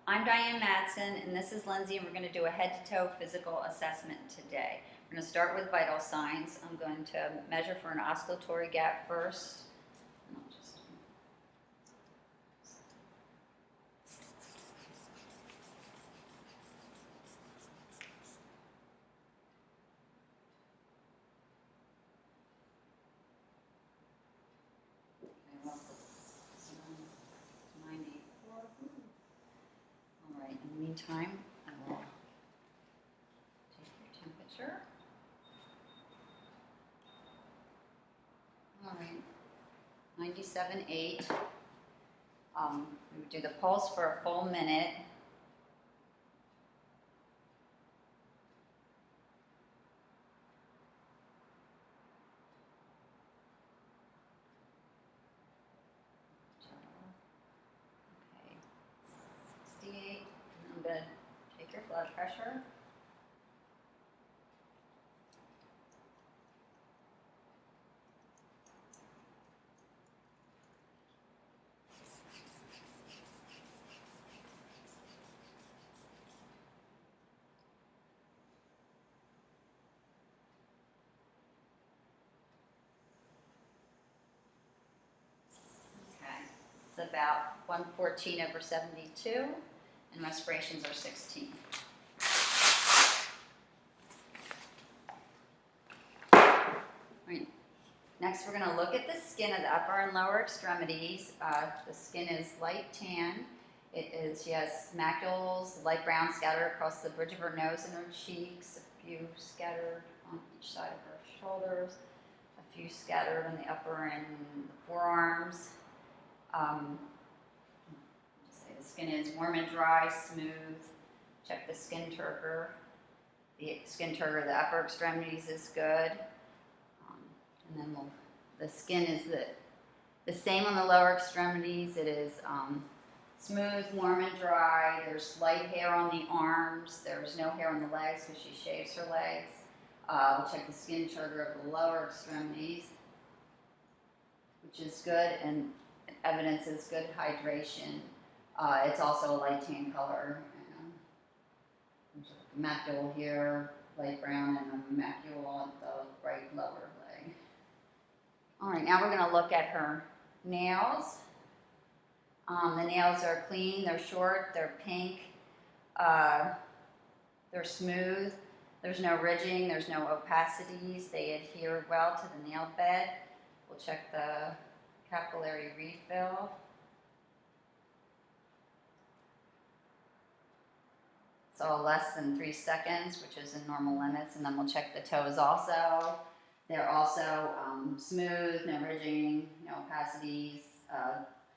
I'm Diane Madsen, and this is Lindsay, and we're going to do a head-to-toe physical assessment today. We're going to start with vital signs. I'm going to measure for an oscillatory gap first. All right, in the meantime, I will take your temperature. All right, 97.8. We would do the pulse for a full minute. Okay, 68. And I'm going to take your blood pressure. It's about 114/72, and respirations are 16. Right. Next, we're going to look at the skin of the upper and lower extremities. The skin is light tan. It is, she has macules, light brown, scattered across the bridge of her nose and her cheeks, a few scattered on each side of her shoulders, a few scattered on the upper and the forearms. The skin is warm and dry, smooth. Check the skin turgor. The skin turgor of the upper extremities is good. And then the skin is the same on the lower extremities. It is smooth, warm, and dry. There's light hair on the arms. There's no hair on the legs because she shaves her legs. We'll check the skin turgor of the lower extremities, which is good, and evidence is good hydration. It's also a light tan color. There's a macule here, light brown, and a macule on the right lower leg. All right, now we're going to look at her nails. The nails are clean, they're short, they're pink, they're smooth. There's no ridging, there's no opacities. They adhere well to the nail bed. We'll check the capillary refill. So less than 3 seconds, which is in normal limits, and then we'll check the toes also. They're also smooth, no ridging, no opacities.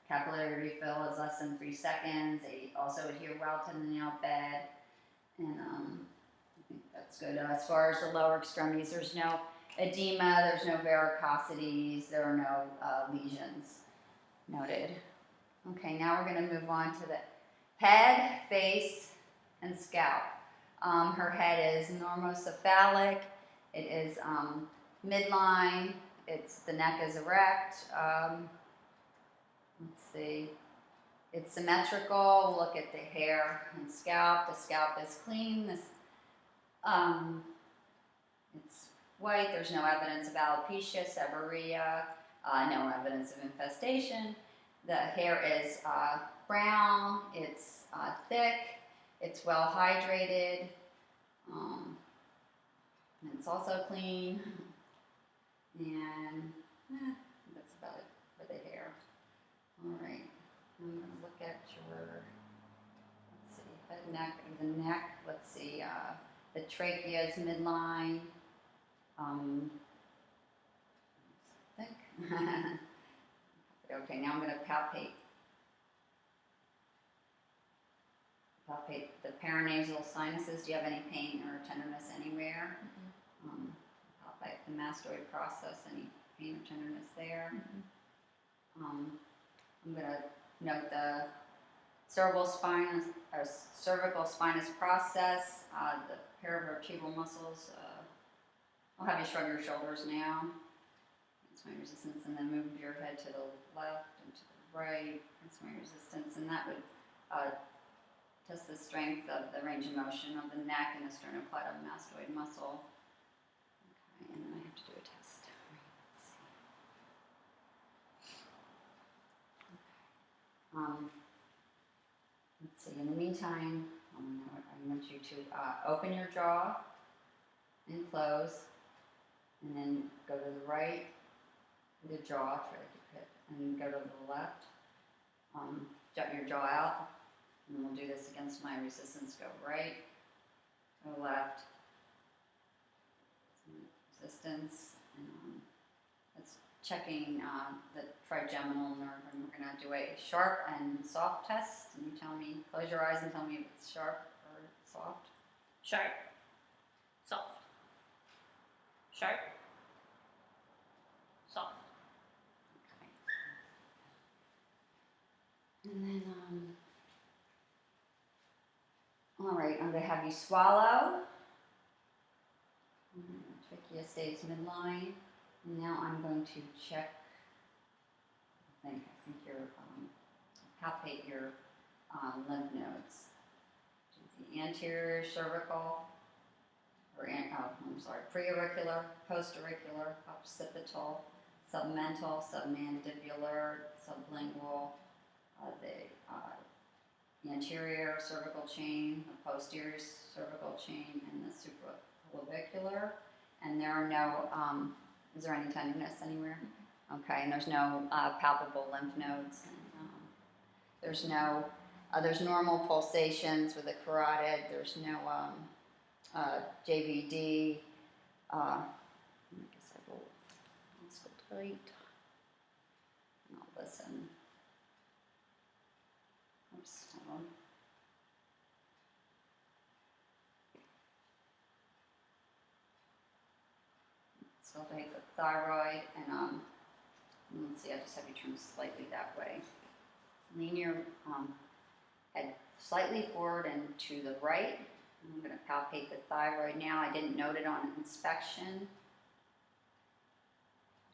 Capillary refill is less than 3 seconds. They also adhere well to the nail bed, and I think that's good. As far as the lower extremities, there's no edema, there's no varicosities, there are no lesions noted. Okay, now we're going to move on to the head, face, and scalp. Her head is normocephalic. It is midline. The neck is erect. Let's see. It's symmetrical. We'll look at the hair and scalp. The scalp is clean. It's white. There's no evidence of alopecia, seborrhea, no evidence of infestation. The hair is brown. It's thick. It's well hydrated. And it's also clean. And that's about it for the hair. All right. I'm going to look at your, let's see, head, neck, the neck. Let's see, the trachea is midline. Thick. Okay, now I'm going to palpate the paranasal sinuses. Do you have any pain or tenderness anywhere? Mm-hmm. Palpate the mastoid process. Any pain or tenderness there? Mm-hmm. I'm going to note the cervical spinous process, the paravertebral muscles. I'll have you shrug your shoulders now. That's my resistance, and then move your head to the left and to the right. That's my resistance, and that would test the strength of the range of motion of the neck and the sternocleidomastoid muscle. Okay, and then I have to do a test. Let's see. In the meantime, I want you to open your jaw and close, and then go to the right with your jaw, try to keep it, and go to the left. Jut your jaw out, and we'll do this against my resistance. Go right, go left, resistance, and it's checking the trigeminal nerve, and we're going to do a sharp and soft test. And you tell me, close your eyes and tell me if it's sharp or soft. Sharp. Soft. Sharp. Soft. Okay. And then, all right, I'm going to have you swallow. Trachea stays midline. And now I'm going to check, I think your, palpate your lymph nodes. The anterior cervical, preauricular, postauricular, occipital, submental, submandibular, sublingual, the anterior cervical chain, the posterior cervical chain, and the supraclavicular. And there are no, is there any tenderness anywhere? Okay, and there's no palpable lymph nodes. And, there's normal pulsations with the carotid. There's no JVD. I guess I will auscultate. And I'll listen. Oops, hold on. So I'll take the thyroid, and let's see, I just have you turn slightly that way. Lean your head slightly forward and to the right. I'm going to palpate the thyroid now. I didn't note it on inspection.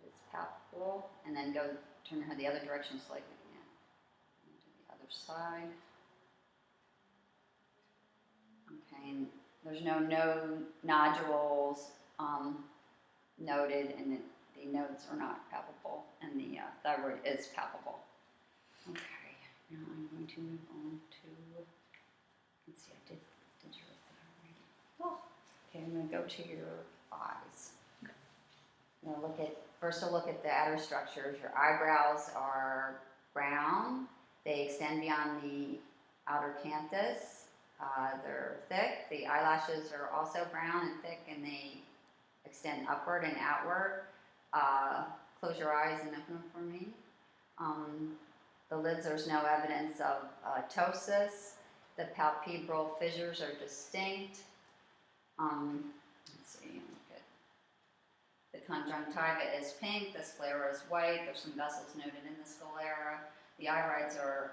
It's palpable. And then turn your head the other direction slightly. Yeah. And to the other side. Okay, and there's no nodules noted, and the nodes are not palpable, and the thyroid is palpable. Okay, now I'm going to move on to, let's see, I did your thyroid. Oh, okay, I'm going to go to your eyes. First I'll look at the outer structures. Your eyebrows are brown. They extend beyond the outer canthus. They're thick. The eyelashes are also brown and thick, and they extend upward and outward. Close your eyes and open them for me. The lids, there's no evidence of ptosis. The palpebral fissures are distinct. Let's see, look at the conjunctiva is pink, the sclera is white. There's some vessels noted in the sclera. The irides are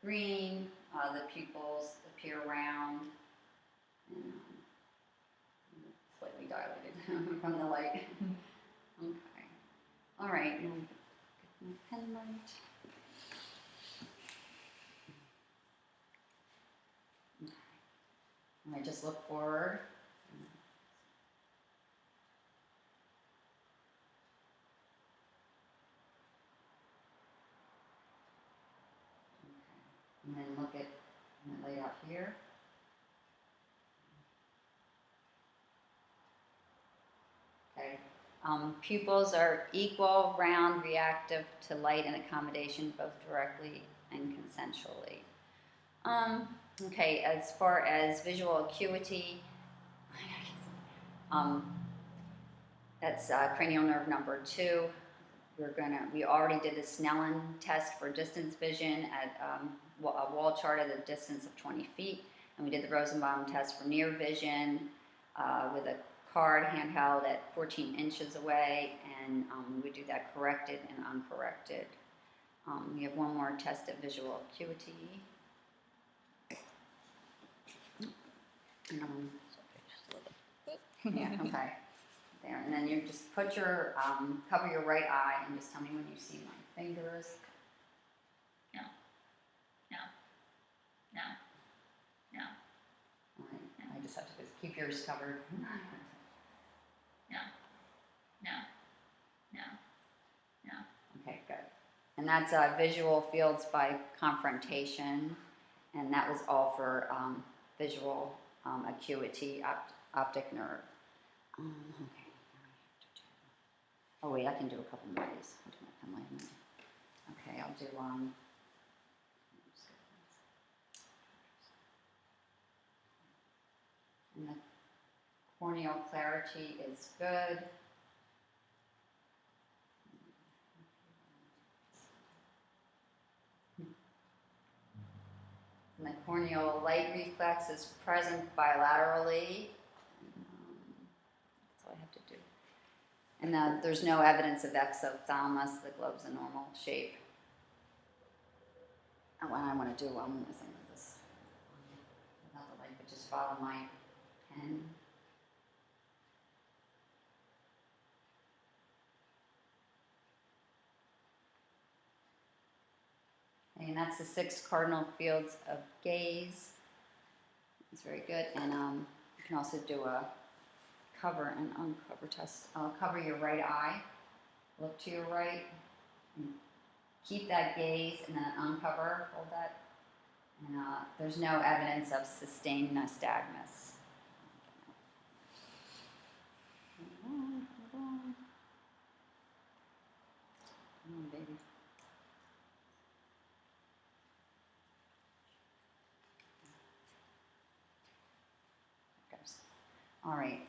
green. The pupils appear round and slightly dilated from the light. Okay. All right. Now get my pen right. Okay. And I just look forward. Okay. And then look at, I'm going to lay out here. Okay. Pupils are equal, round, reactive to light and accommodation, both directly and consensually. Okay, as far as visual acuity, that's cranial nerve number 2. We already did the Snellen test for distance vision at a wall chart at a distance of 20 feet, and we did the Rosenbaum test for near vision with a card handheld at 14 inches away, and we do that corrected and uncorrected. We have one more test of visual acuity. Yeah, okay. There, and then you just put your, cover your right eye and just tell me when you see my fingers. No. No. No. computer's covered. No. No. No. No. Okay, good. And that's visual fields by confrontation, and that was all for visual acuity, optic nerve. Okay. Oh wait, I can do a couple more of these. I'll do my pen light a minute. Okay, I'll do and the corneal clarity is good. And the corneal light reflex is present bilaterally. That's all I have to do. And there's no evidence of exophthalmos. The globe's a normal shape. And what I want to do, one more thing with this. Without the light, but just follow my pen. And that's the 6 cardinal fields of gaze. It's very good. And you can also do a cover and uncover test. Cover your right eye. Look to your right. And keep that gaze and then uncover. Hold that. And there's no evidence of sustained nystagmus. Hold on. Come on, baby. All right.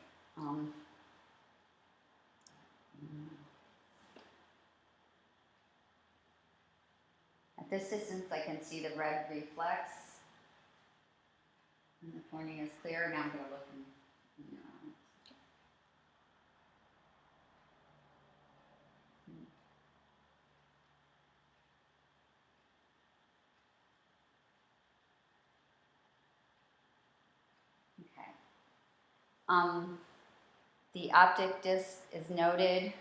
At this distance, I can see the red reflex. And the cornea is clear. Now I'm going to look in your eyes. Okay. The optic disc is noted,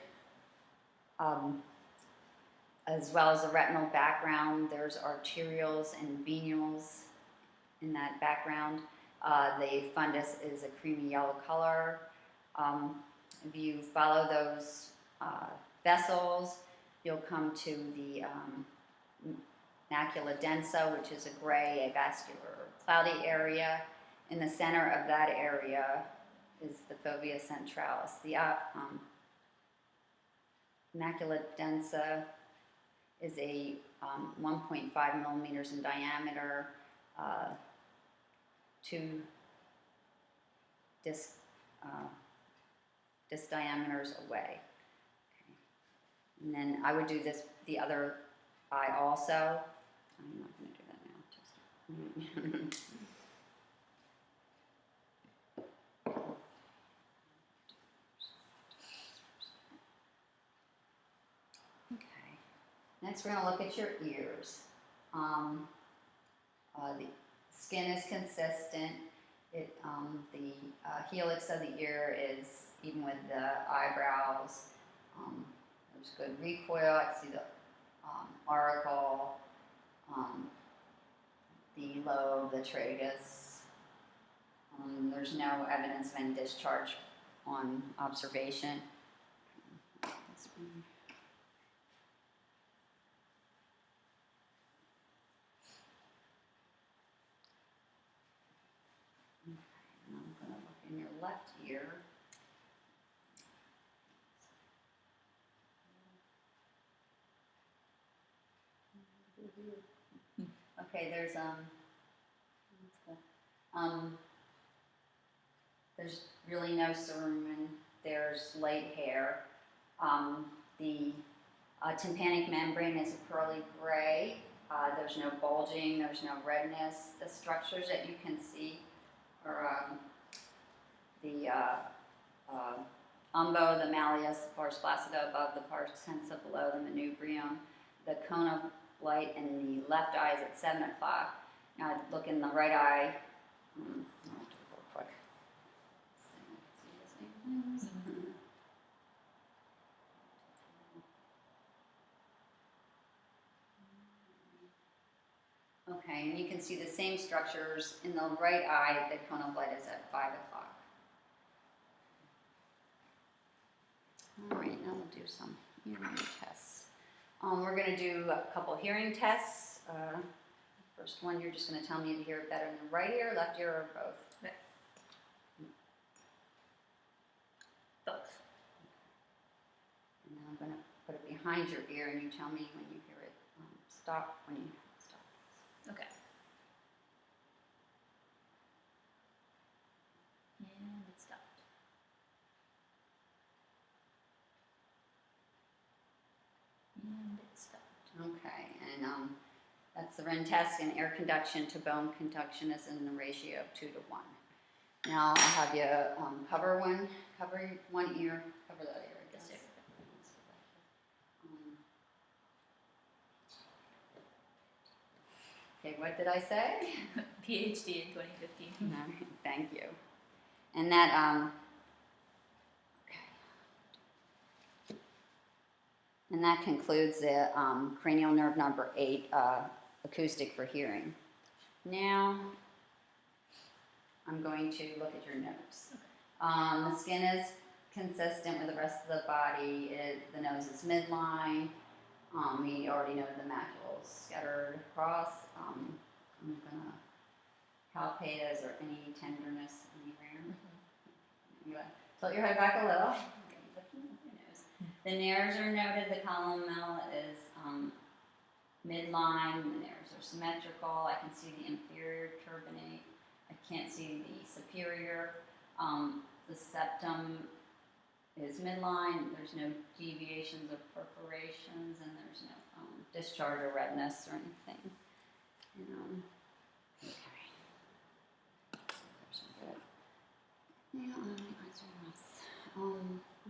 as well as the retinal background. There's arterioles and venules in that background. The fundus is a creamy yellow color. If you follow those vessels, you'll come to the macula densa, which is a gray avascular cloudy area. In the center of that area is the fovea centralis. The macula densa is a 1.5 millimeters in diameter, 2 disc diameters away. Okay. And then I would do this the other eye also. I'm not going to do that now. Just okay. Next, we're going to look at your ears. The skin is consistent. The helix of the ear is even with the eyebrows. There's good recoil. I see the auricle, the lobe, the tragus. There's no evidence of any discharge on observation. I'm going to look in your left ear. Okay, there's really no cerumen. There's light hair. The tympanic membrane is a pearly gray. There's no bulging. There's no redness. The structures that you can see are the umbo, the malleus, the pars flaccida above, the pars tensa below, the manubrium, the cone of light in the left eye is at 7 o'clock. Now I look in the right eye. I'll do it real quick. Okay, and you can see the same structures in the right eye. The cone of light is at 5 o'clock. All right, now we'll do some hearing tests. We're gonna do a couple hearing tests. First one, you're just gonna tell me to hear it better in the right ear, left ear, or both. Okay. Both. And then I'm gonna put it behind your ear and you tell me when you hear it stop, when you hear it stop. Okay. And it stopped. And it stopped. Okay, and that's the Ren test, and ear conduction to bone conduction is in the ratio of 2 to 1. Now I'll have you cover one ear, cover the other ear. I guess. Yes, sir. Okay, what did I say? PhD in 2015. All right, thank you. And that okay. And that concludes the cranial nerve number 8 acoustic for hearing. Now I'm going to look at your nose. Okay. The skin is consistent with the rest of the body. The nose is midline. We already know the macula is scattered across. I'm gonna palpate. Is there any tenderness anywhere? Mm-hmm. You gotta tilt your head back a little. Okay, looking at your nose. The nares are noted. The columella is midline. The nares are symmetrical. I can see the inferior turbinate. I can't see the superior. The septum is midline. There's no deviations or perforations, and there's no discharge or redness or anything. Okay. There's good.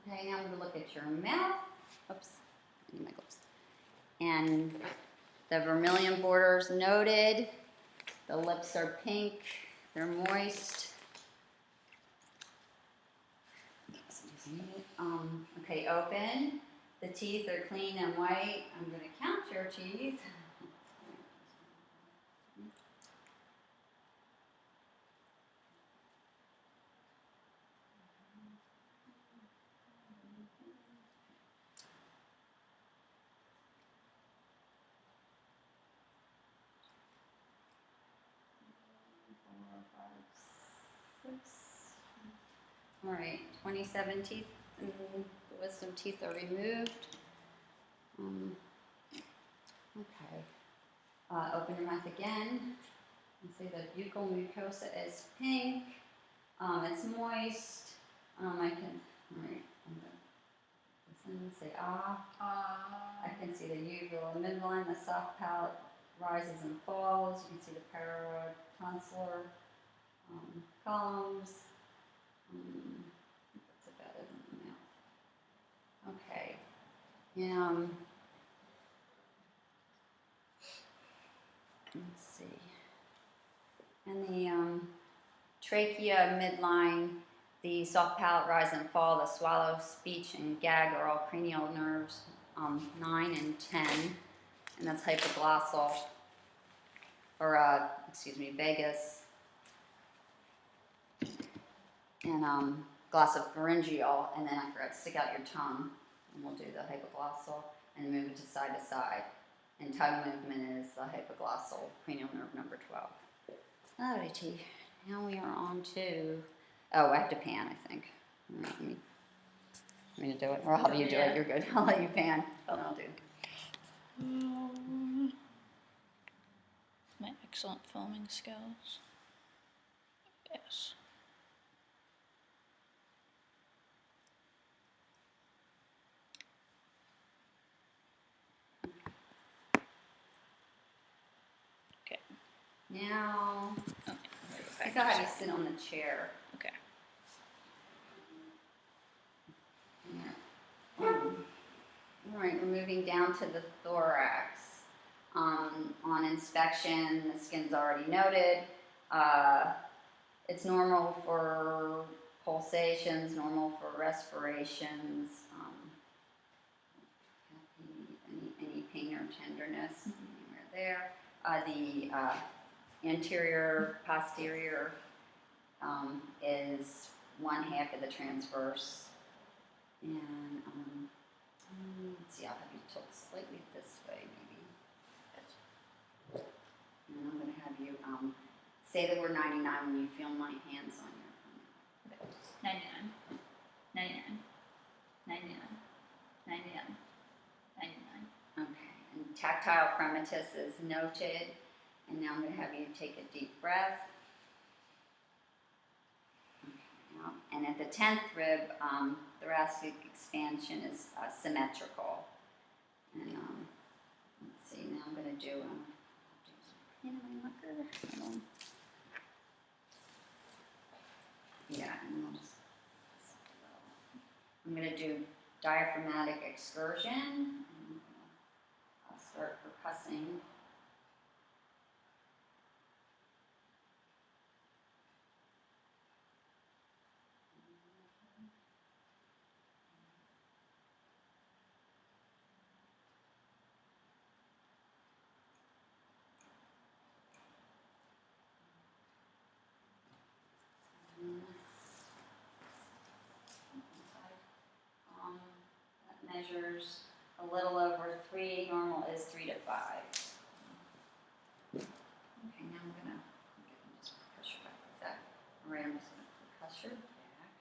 Okay, now I'm going to look at your mouth. Oops, I need my gloves. And the vermilion borders noted. The lips are pink. They're moist. Okay, open. The teeth are clean and white. I'm going to count your teeth. All right, 27 teeth, and the wisdom teeth are removed. Okay, open your mouth again. You see the buccal mucosa is pink. It's moist. I can, all right, I'm gonna listen, say ah. I can see the uvula midline, the soft palate rises and falls. You can see the paratonsillar columns. That's about it in the mouth. Okay. Let's see. And the trachea, midline, the soft palate rise and fall, the swallow, speech, and gag are all cranial nerves 9 and 10, and that's hypoglossal, or vagus, and glossopharyngeal, and then I forgot to stick out your tongue, and we'll do the hypoglossal, and move it to side, and tongue movement is the hypoglossal cranial nerve number 12. Alrighty, now we are on to, I have to pan, I think. All right, let me do it, or I'll have you do it, you're good. I'll let you pan, and I'll do. My excellent filming skills. Yes. Okay. Now, Okay. I think I'll have you sit on the chair. Okay. Yeah. All right, we're moving down to the thorax. On inspection, the skin's already noted. It's normal for pulsations, normal for respirations. Any pain or tenderness anywhere there. The anterior, posterior is 1/2 of the transverse. And, let's see, I'll have you tilt slightly this way, maybe. And then I'm gonna have you, say the word 99 when you feel my hands on your 99, 99, 99, 99, 99. Okay, and tactile fremitus is noted. And now I'm going to have you take a deep breath. Okay, now, and at the 10th rib, thoracic expansion is symmetrical. And let's see, now I'm going to do my marker. Hold on. Yeah, and I'm going to do diaphragmatic excursion. I'll start percussing. That measures a little over 3. Normal is 3 to 5. Okay, now I'm gonna just push your back like that. All right, I'm just gonna percuss your back.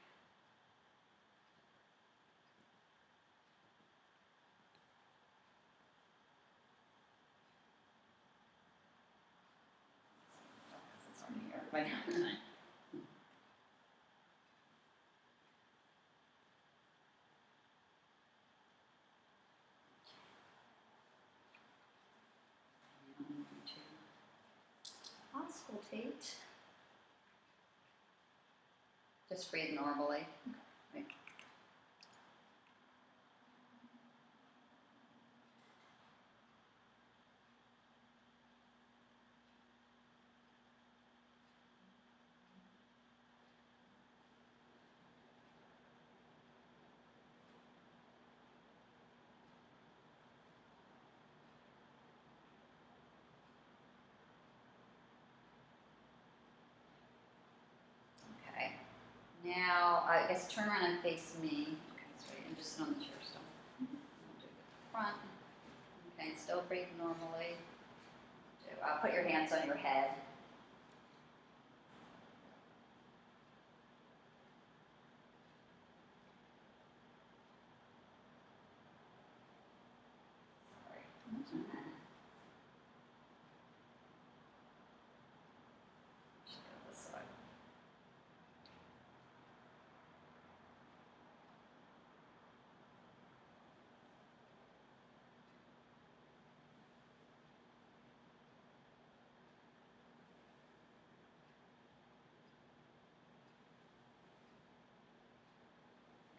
It's already here. Right now. I'm going to auscultate. Just breathe normally. Right. Okay. Now, I guess turn around and face me. Okay, sorry, and just sit on the chair still. We'll do the front. Okay, still breathe normally. Put your hands on your head. Sorry. Should go this side.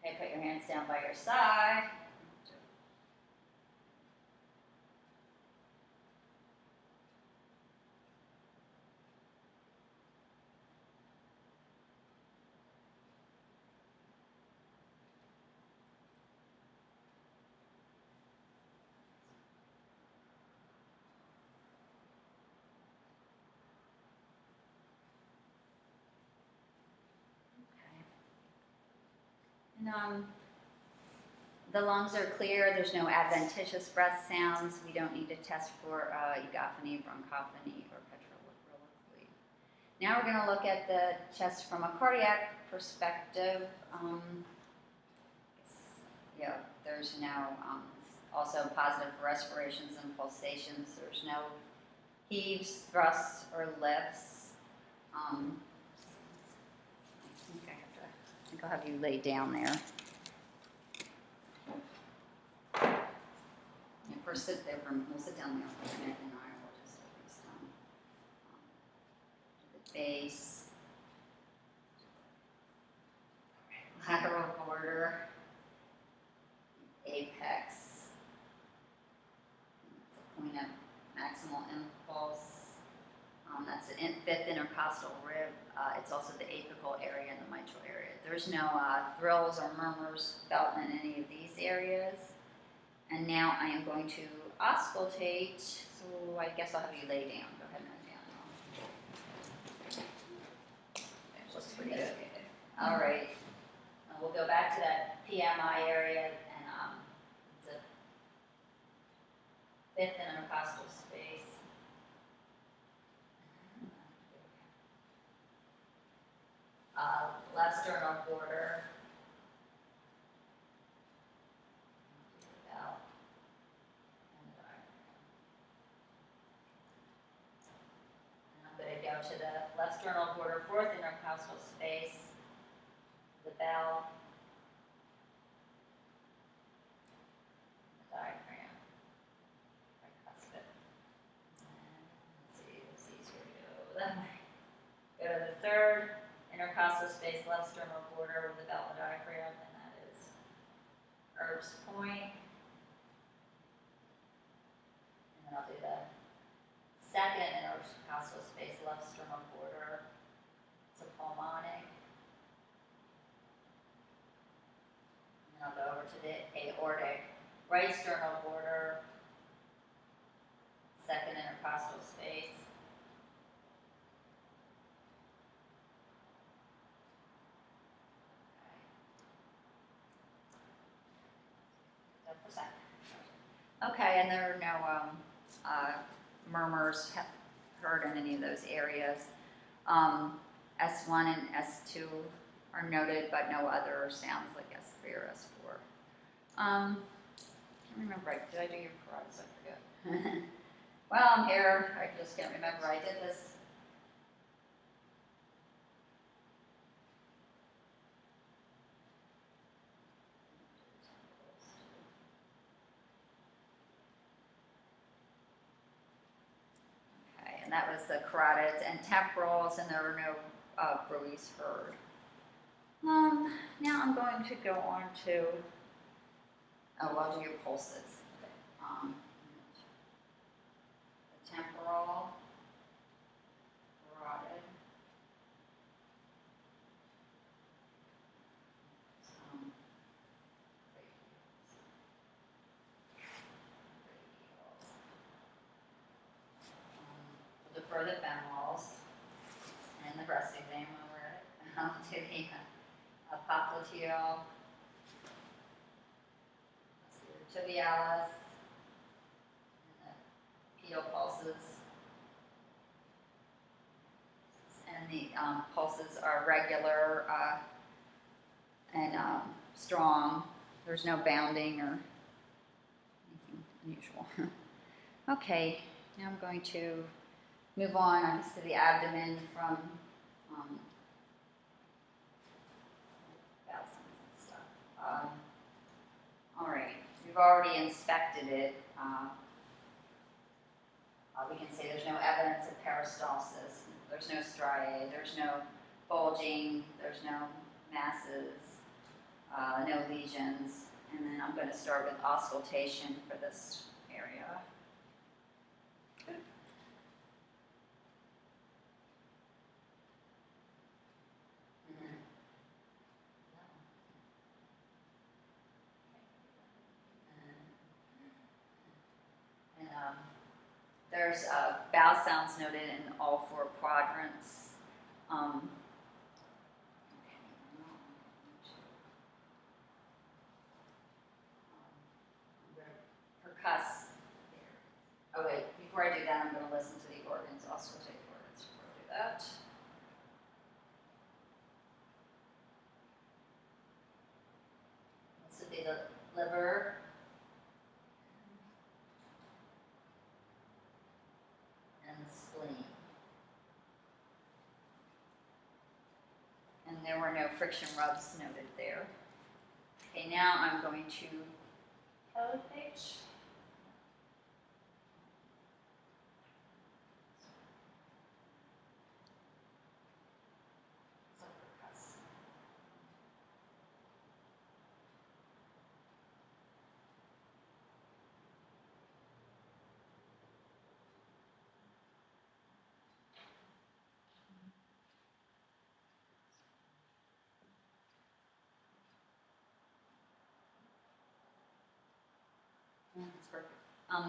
Okay, put your hands down by your side. Okay. And the lungs are clear. There's no adventitious breath sounds. We don't need to test for eugophony, bronchophony, or petroloquy. Now we're going to look at the chest from a cardiac perspective. Yeah, there's no, also positive for respirations and pulsations. There's no heaves, thrusts, or lifts. I think I'll have you lay down there. Yeah, first sit there, we'll sit down there for a minute and I will just at least the base, lateral border, apex, the point of maximal impulse. That's the fifth intercostal rib. It's also the apical area and the mitral area. There's no thrills or murmurs felt in any of these areas. And now I am going to auscultate. So I guess I'll have you lay down. Go ahead and lay down. That looks pretty good. All right. We'll go back to that PMI area, and it's a fifth intercostal space. Left sternal border. Bell. And the diaphragm. And I'm going to go to the left sternal border, fourth intercostal space, the bell, the diaphragm, tricuspid. And let's see, it's easier to go that way. Go to the third intercostal space, left sternal border with the bell and diaphragm, and that is Erb's point. And then I'll do the second intercostal space, left sternal border. It's a pulmonic. And then I'll go over to the aortic, right sternal border, second intercostal space. Okay, and there are no murmurs heard in any of those areas. S1 and S2 are noted, but no other sounds like S3 or S4. Can't remember, did I do your carotids? I forget. Well, I'm here, I just can't remember, I did this. And that was the carotids and temporals, and there were no bruits heard. Now I'm going to go on to, I'll do your pulses. Okay. The temporal, carotid, for the femorals and the breast exam over it. I'll do the popliteal, the tibialis, and the pedal pulses. And the pulses are regular and strong. There's no bounding or anything unusual. Okay, now I'm going to move on, I guess, to the abdomen from bowel sounds and stuff. All right, we've already inspected it. We can say there's no evidence of peristalsis. There's no striae. There's no bulging. There's no masses. No lesions. And then I'm going to start with auscultation for this area. There's bowel sounds noted in all four quadrants. Percuss. Oh wait, before I do that, I'm going to listen to the organs. I'll still take the organs before I do that. This would be the liver. And there were no friction rubs noted there. Okay, now I'm going to pelvic page.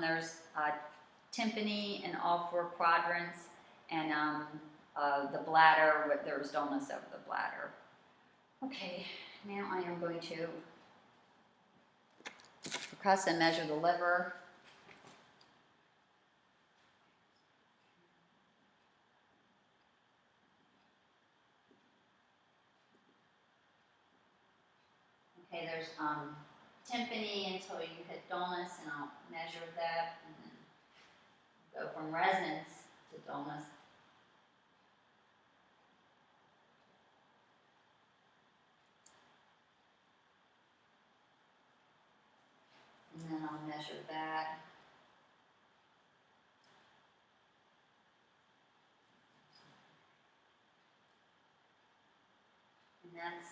There's tympany in all four quadrants, and the bladder, there was dullness over the bladder. Okay, now I am going to Percuss and measure the liver. Okay, there's tympani until you hit dullness, and I'll measure that, and then go from resonance to dullness. And then I'll measure that. And that's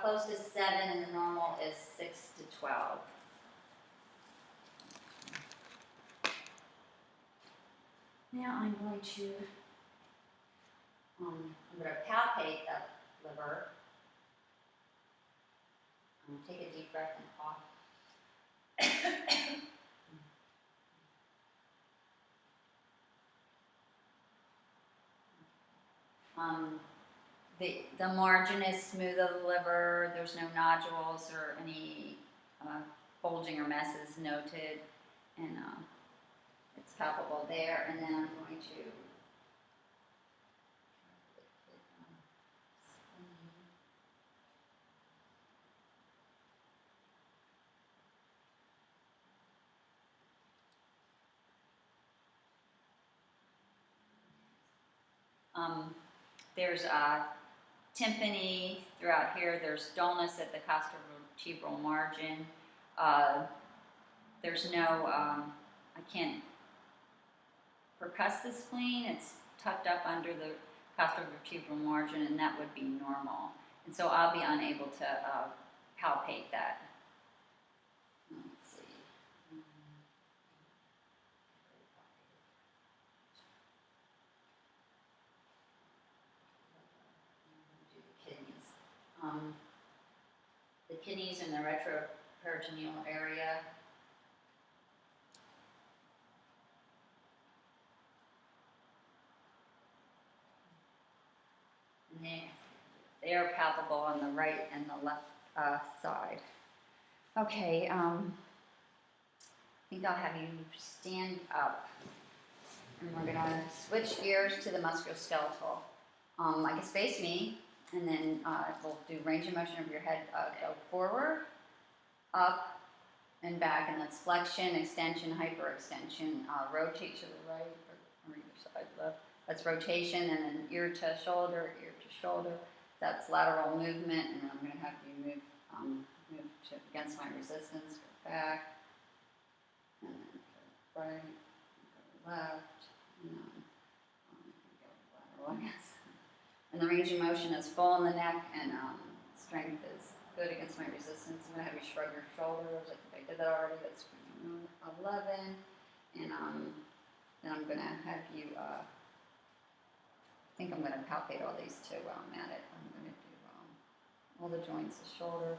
close to 7, and the normal is 6 to 12. Now I'm going to palpate the liver. Take a deep breath and cough. The margin is smooth of the liver. There's no nodules or any bulging or messes noted, and it's palpable there. And then I'm going to there's tympani throughout here. There's dullness at the costovertebral margin. There's no, I can't percuss the spleen. It's tucked up under the costovertebral margin, and that would be normal. And so I'll be unable to palpate that. Let's see. Do the kidneys. The kidneys in the retroperitoneal area. And they are palpable on the right and the left side. Okay, I think I'll have you stand up. And we're going to switch gears to the musculoskeletal. I guess face me, and then we'll do range of motion of your head. Go forward, up, and back, and that's flexion, extension, hyperextension. Rotate to the right or either side, left. That's rotation, and then ear to shoulder, ear to shoulder. That's lateral movement, and then I'm going to have you move to against my resistance. Go back, and then go right, go left, and then go lateral, I guess. And the range of motion is full in the neck, and strength is good against my resistance. I'm going to have you shrug your shoulders. I think I did that already. That's 11. And then I'm going to have you, I think I'm going to palpate all these too while I'm at it. I'm going to do all the joints, the shoulder,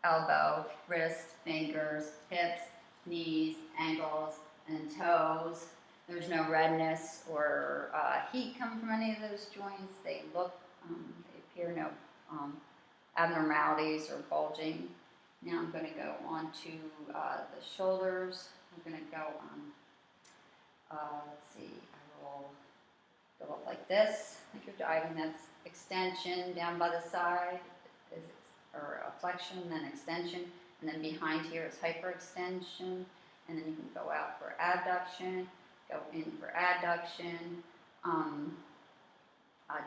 elbow, wrist, fingers, hips, knees, ankles, and toes. There's no redness or heat coming from any of those joints. They look, they appear no abnormalities or bulging. Now I'm going to go on to the shoulders. I'm going to go let's see, I will go up like this, like you're diving. That's extension. Down by the side is or flexion, then extension, and then behind here is hyperextension, and then you can go out for abduction, go in for adduction.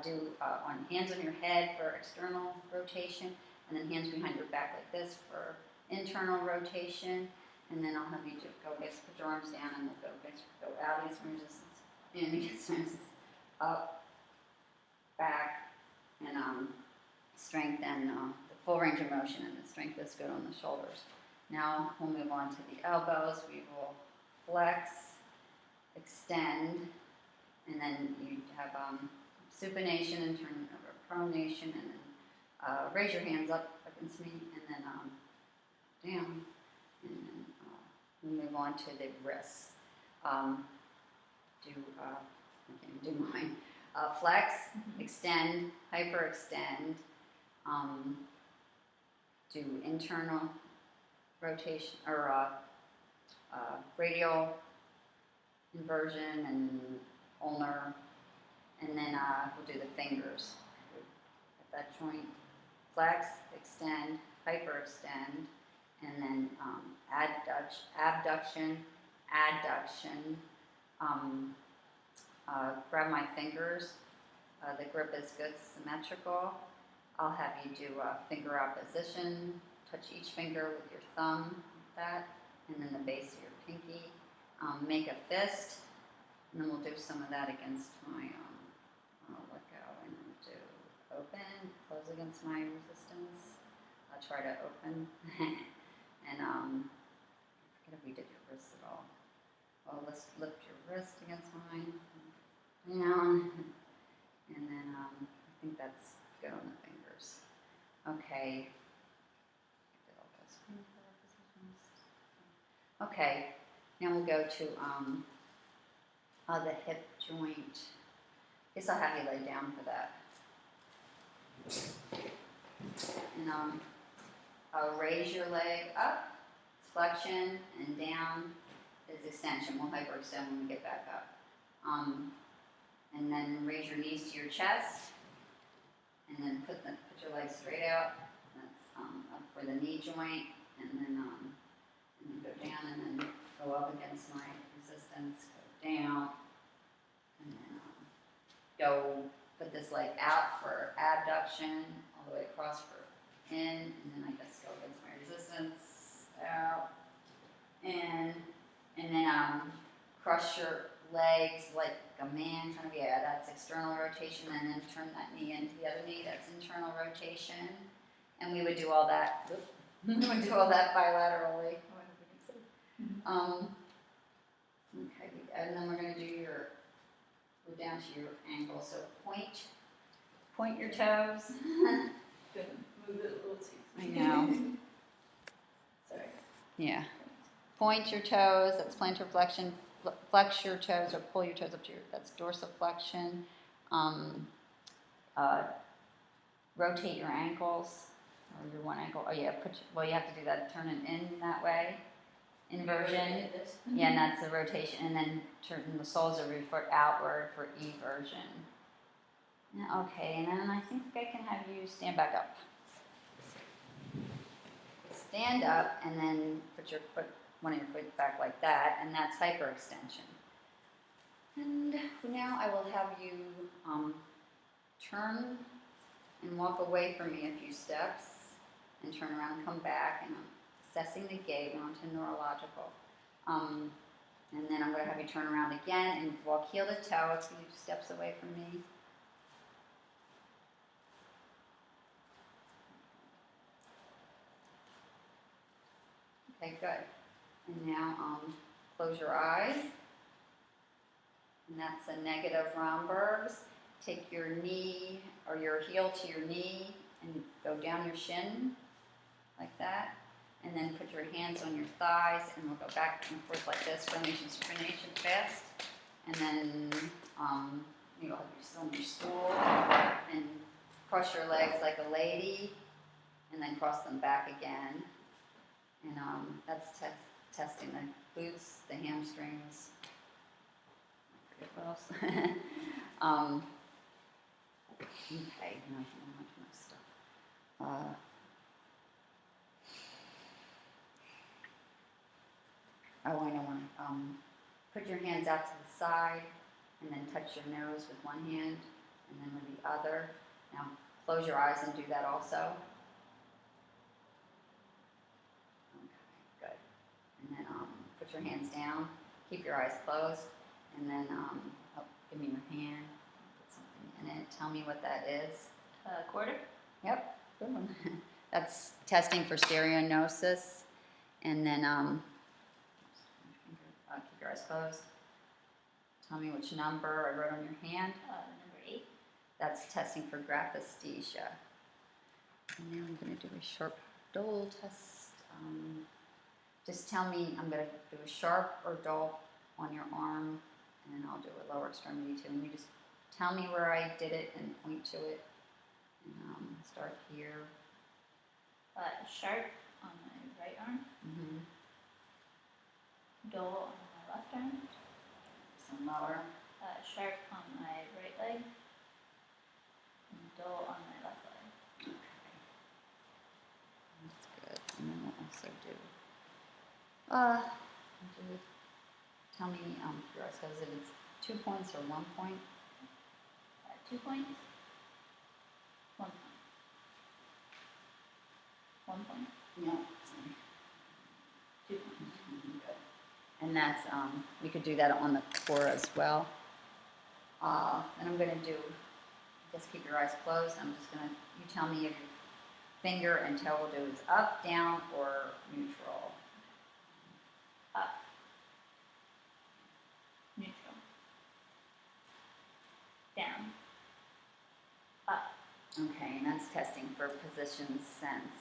Do on hands on your head for external rotation, and then hands behind your back like this for internal rotation. And then I'll have you go put your arms down, and we'll go out against resistance, in against resistance, up, back, and strength and the full range of motion, and the strength is good on the shoulders. Now we'll move on to the elbows. We will flex, extend, and then you have supination and turn over pronation, and then raise your hands up against me, and then down, and then we move on to the wrists. I can't do mine. Flex, extend, hyperextend, do internal rotation, or radial inversion and ulnar, and then we'll do the fingers. At that joint, flex, extend, hyperextend, and then abduction, adduction. Grab my fingers. The grip is good, symmetrical. I'll have you do a finger opposition. Touch each finger with your thumb, like that, and then the base of your pinky. Make a fist, and then we'll do some of that against my, let go, and then do open, close against my resistance. I'll try to open, and I forget if we did your wrist at all. Well, let's lift your wrist against mine, down, and then I think that's good on the fingers. Okay. Did all those finger positions. Okay. Now we'll go to the hip joint. Guess I'll have you lay down for that. And I'll raise your leg up, flexion, and down is extension. We'll hyperextend when we get back up. And then raise your knees to your chest, and then put your legs straight out. That's up for the knee joint, and then go down, and then go up against my resistance, go down, and then go put this leg out for abduction, all the way across for in, and then I guess go against my resistance, out, in, and then cross your legs like a man, kind of, yeah, that's external rotation, and then turn that knee into the other knee, that's internal rotation, and we would do all that, we would do all that bilaterally. Okay, and then we're going to do we're down to your ankle, so point your toes. Good. Move it a little too. I know. Sorry. Yeah. Point your toes, that's plantar flexion. Flex your toes or pull your toes up to that's dorsiflexion. Rotate your ankles, or your one ankle. Oh yeah, you have to do that, turn it in that way. Inversion. Yeah, and that's the rotation. And then turn the soles of your foot outward for eversion. Yeah, okay, and then I think I can have you stand back up. Stand up and then put one of your foot back like that, and that's hyperextension. And now I will have you turn and walk away from me a few steps, and turn around and come back, and I'm assessing the gait. We're on to neurological. And then I'm going to have you turn around again and walk heel to toe a few steps away from me. Okay, good. And now close your eyes. And that's a negative Romberg's. Take your knee or your heel to your knee and go down your shin like that. And then put your hands on your thighs, and we'll go back and forth like this, pronation fast. And then you'll have your still on your stool, and cross your legs like a lady, and then cross them back again. And that's testing the glutes, the hamstrings. I forget what else. Okay, now much more stuff. I want to put your hands out to the side, and then touch your nose with one hand, and then with the other. Now close your eyes and do that also. And then put your hands down, keep your eyes closed, and then give me your hand, put something in it, tell me what that is. Quarter? Yep, good one. That's testing for stereognosis, and then keep your eyes closed. Tell me which number I wrote on your hand. Number 8. That's testing for graphesthesia. And now I'm going to do a sharp dull test. Just tell me, I'm going to do a sharp or dull on your arm, and then I'll do a lower extremity too. And you just tell me where I did it and point to it. And start here. Sharp on my right arm, Mm-hmm. dull on my left arm, Some lower. sharp on my right leg, and dull on my left leg. That's good. And then we'll also do, tell me, your eyes closed, if it's 2 points or 1 point. 2 points, 1 point. 1 point, No. Sorry. 2 points. Good. And that's, we could do that on the core as well. Then I'm gonna do, just keep your eyes closed. I'm just gonna, you tell me if your finger and toe will do is up, down, or neutral. Up. Neutral. Down. Up. Okay, and that's testing for position sense.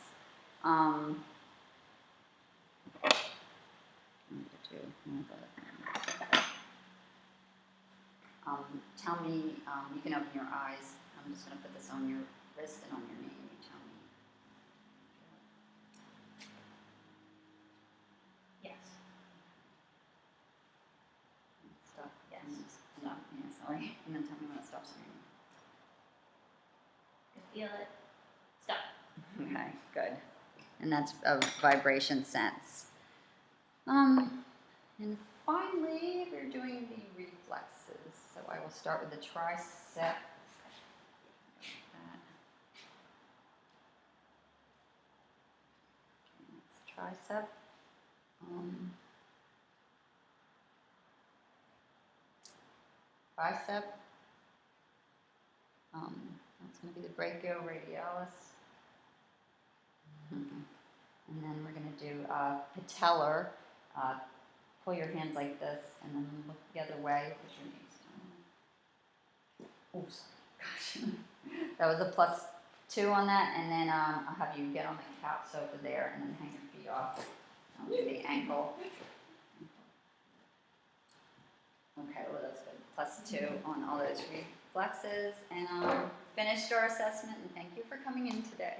Tell me, you can open your eyes. I'm just going to put this on your wrist and on your knee. You tell me. Yes. Stop. Yes. Stop. Yeah, sorry. And then tell me when it stops on your knee. You can feel it. Stop. Okay, good. And that's a vibration sense. And finally, we're doing the reflexes. So I will start with the tricep. Tricep. Bicep. That's going to be the brachioradialis. And then we're going to do patellar. Pull your hands like this and then look the other way. Push your knees down. Oops, gosh. That was a +2 on that. And then I'll have you get on the couch sofa there and then hang your feet off. I'll do the ankle. Okay, well that's good. +2 on all those reflexes. And finished our assessment and thank you for coming in today.